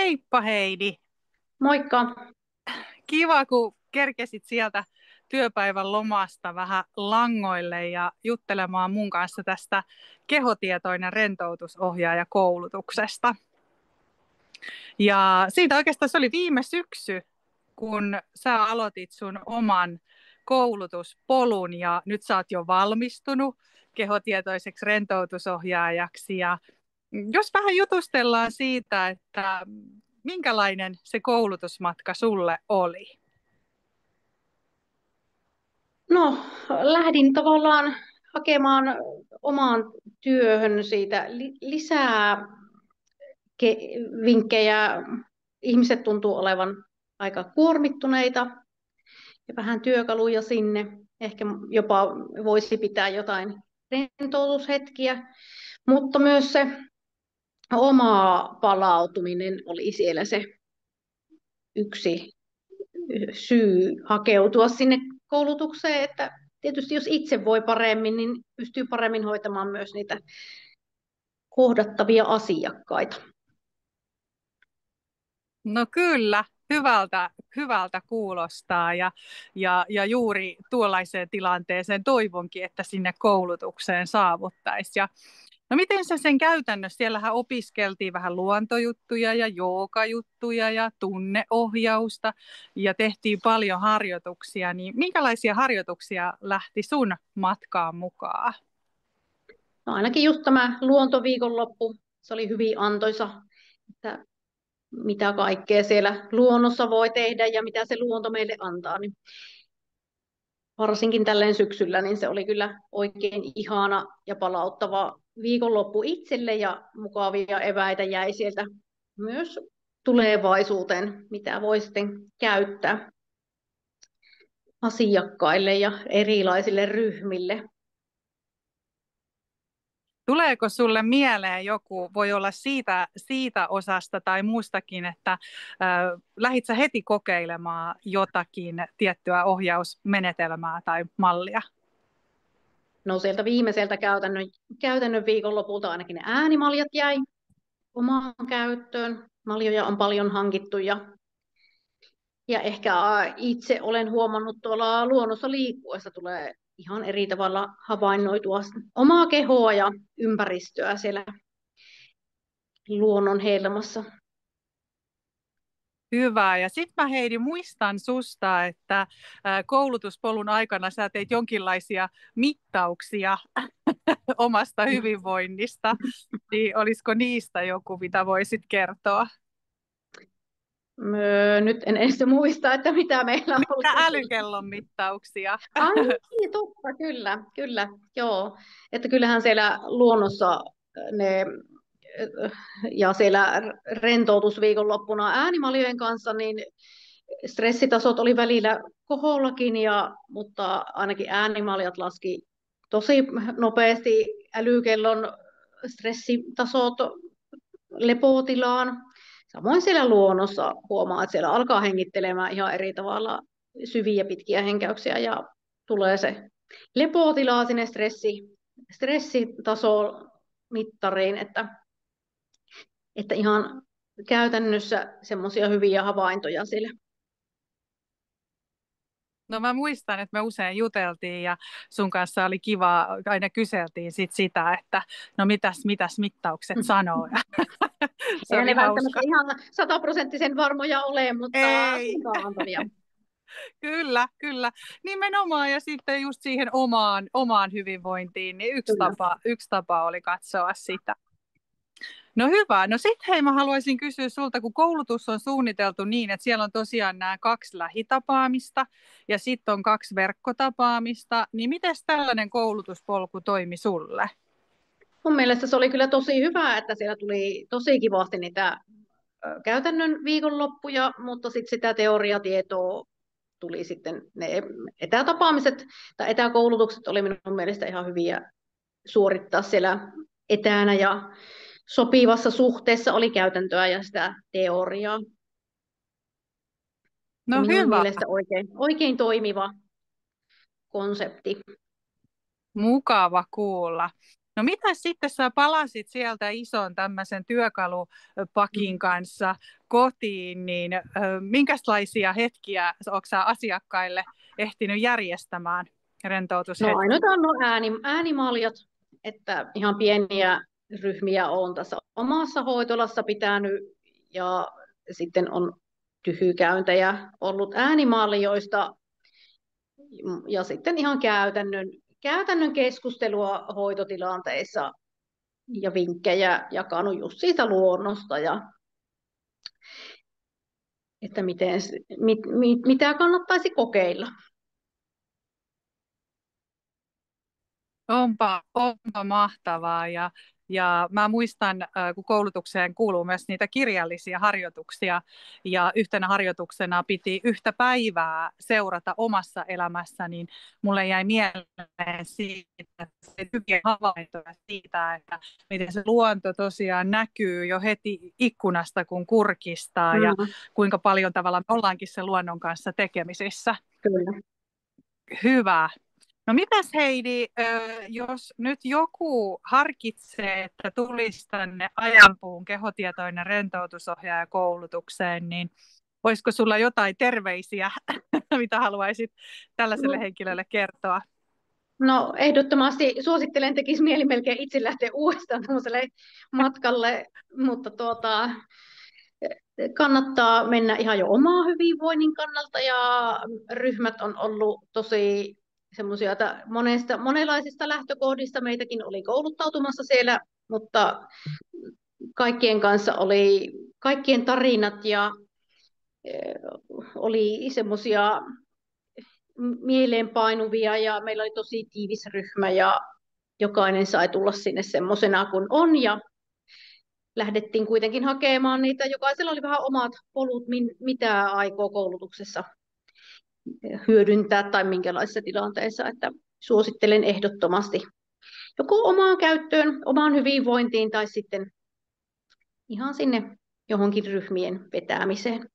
Heippa Heidi. Moikka. Kiva, kun kerkesit sieltä työpäivän lomasta vähän langoille ja juttelemaan mun kanssa tästä kehotietoinen rentoutusohjaaja koulutuksesta. Ja siitä oikeastaan se oli viime syksy, kun sä aloitit sun oman koulutuspolun ja nyt sä oot jo valmistunut kehotietoiseksi rentoutusohjaajaksi. Ja jos vähän jutustellaan siitä, että minkälainen se koulutusmatka sulle oli? No, lähdin tavallaan hakemaan omaan työhön siitä lisää vinkkejä. Ihmiset tuntuu olevan aika kuormittuneita ja vähän työkaluja sinne. Ehkä jopa voisi pitää jotain rentoutushetkiä, mutta myös se oma palautuminen oli siellä se yksi syy hakeutua sinne koulutukseen, että tietysti jos itse voi paremmin, niin pystyy paremmin hoitamaan myös niitä kohdattavia asiakkaita. No kyllä, hyvältä kuulostaa ja juuri tuollaiseen tilanteeseen toivonkin, että sinne koulutukseen saavuttaisi. Ja no miten sä sen käytännössä? Siellähän opiskeltiin vähän luontojuttuja ja joogajuttuja ja tunneohjausta ja tehtiin paljon harjoituksia. Niin minkälaisia harjoituksia lähti sun matkaan mukaan? No ainakin just tämä luontoviikonloppu, se oli hyvin antoisa, että mitä kaikkea siellä luonnossa voi tehdä ja mitä se luonto meille antaa. Niin varsinkin tälleen syksyllä, niin se oli kyllä oikein ihana ja palauttava viikonloppu itselle ja mukavia eväitä jäi sieltä myös tulevaisuuteen, mitä voi sitten käyttää asiakkaille ja erilaisille ryhmille. Tuleeko sulle mieleen joku, voi olla siitä osasta tai muustakin, että lähdit sä heti kokeilemaan jotakin tiettyä ohjausmenetelmää tai mallia? No sieltä viimeiseltä käytännön viikonlopulta ainakin ne äänimaljat jäi omaan käyttöön. Maljoja on paljon hankittu ja ehkä itse olen huomannut tuolla luonnossa liikkuessa tulee ihan eri tavalla havainnoitua omaa kehoa ja ympäristöä siellä luonnon helmassa. Hyvä. Ja sitten mä Heidi muistan susta, että koulutuspolun aikana sä teit jonkinlaisia mittauksia omasta hyvinvoinnista. Niin olisiko niistä joku, mitä voisit kertoa? Nyt en edes muista, että mitä meillä Mitä oli. älykellon mittauksia? Ai niin, totta, kyllä, kyllä, joo. Että kyllähän siellä luonnossa ne ja siellä rentoutusviikonloppuna äänimaljojen kanssa, niin stressitasot oli välillä kohollakin, mutta ainakin äänimaljat laski tosi nopeasti älykellon stressitasot lepotilaan. Samoin siellä luonnossa huomaa, että siellä alkaa hengittelemään ihan eri tavalla syviä pitkiä henkäyksiä ja tulee se lepotilaa sinne stressitasomittariin, että ihan käytännössä semmoisia hyviä havaintoja siellä. No mä muistan, että me usein juteltiin ja sun kanssa oli kiva, aina kyseltiin sitä, että no mitäs mittaukset sanoo. Se Eihän oli ne välttämättä hauska. ihan 100% varmoja ole, mutta Ei, suuntaan antavia. kyllä. Nimenomaan ja sitten just siihen omaan hyvinvointiin, niin Kyllä. yksi tapa oli katsoa sitä. No hyvä. No sitten hei, mä haluaisin kysyä sulta, kun koulutus on suunniteltu niin, että siellä on tosiaan nämä 2 lähitapaamista ja sitten on 2 verkkotapaamista, niin miten tällainen koulutuspolku toimi sulle? Mun mielestä se oli kyllä tosi hyvä, että siellä tuli tosi kivasti niitä käytännön viikonloppuja, mutta sitten sitä teoriatietoa tuli sitten ne etätapaamiset tai etäkoulutukset oli minun mielestä ihan hyviä suorittaa siellä etänä ja sopivassa suhteessa oli käytäntöä ja sitä teoriaa. Että No minun hyvä. mielestä oikein toimiva konsepti. Mukava kuulla. No mitä sitten sä palasit sieltä ison tämmöisen työkalupakin kanssa kotiin, niin minkälaisia hetkiä ootko sä asiakkaille ehtinyt järjestämään No rentoutushetki? ainoastaan no äänimaljat, että ihan pieniä ryhmiä olen tässä omassa hoitolassa pitänyt ja sitten on tyhjykäyntejä ollut äänimaljoista ja sitten ihan käytännön keskustelua hoitotilanteissa ja vinkkejä jakanut just siitä luonnosta ja että mitä kannattaisi kokeilla. Onpa mahtavaa ja mä muistan, kun koulutukseen kuuluu myös niitä kirjallisia harjoituksia ja yhtenä harjoituksena piti yhtä päivää seurata omassa elämässä, niin mulle jäi mieleen siitä se hyviä havaintoja siitä, että miten se luonto tosiaan näkyy jo heti ikkunasta, kun kurkistaa ja Mm, kuinka paljon tavallaan me ollaankin sen luonnon kanssa tekemisissä. kyllä. Hyvä. No mitäs Heidi, jos nyt joku harkitsee, että tulisi tänne Ajanpuun kehotietoinen rentoutusohjaaja koulutukseen, niin olisiko sulla jotain terveisiä, mitä haluaisit tällaiselle henkilölle kertoa? No ehdottomasti suosittelen, tekisi mieli melkein itse lähteä uudestaan tämmöiselle matkalle, mutta kannattaa mennä ihan jo omaa hyvinvoinnin kannalta ja ryhmät on ollut tosi semmoisia, että monenlaisista lähtökohdista meitäkin oli kouluttautumassa siellä, mutta kaikkien kanssa oli kaikkien tarinat ja eh, oli semmoisia mieleenpainuvia ja meillä oli tosi tiivis ryhmä ja jokainen sai tulla sinne semmoisena kuin on ja lähdettiin kuitenkin hakemaan niitä. Jokaisella oli vähän omat polut, mitä aikoo koulutuksessa hyödyntää tai minkälaisissa tilanteissa, että suosittelen ehdottomasti joko omaan käyttöön, omaan hyvinvointiin tai sitten ihan sinne johonkin ryhmien vetämiseen.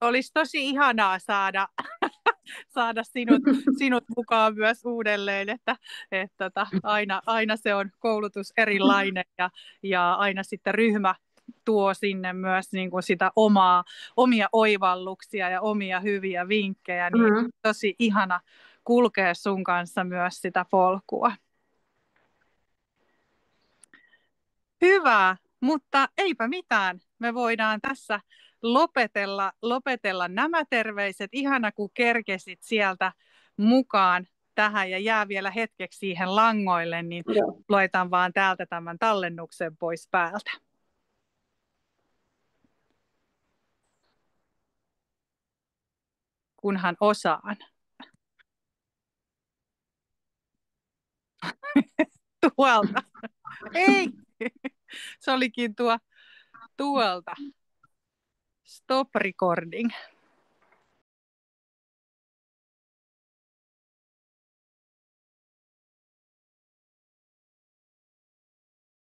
Olisi tosi ihanaa saada sinut mukaan myös uudelleen, että aina se on koulutus erilainen ja aina sitten ryhmä tuo sinne myös niin kuin sitä omia oivalluksia ja omia hyviä vinkkejä, niin Mm. tosi ihana kulkea sun kanssa myös sitä polkua. Hyvä, mutta eipä mitään. Me voidaan tässä lopetella nämä terveiset. Ihana, kun kerkesit sieltä mukaan tähän ja jää vielä hetkeksi siihen langoille, niin Joo. laitan vaan täältä tämän tallennuksen pois päältä. Kunhan osaan. Tuolta. Ei, se olikin tuolta. Stop recording.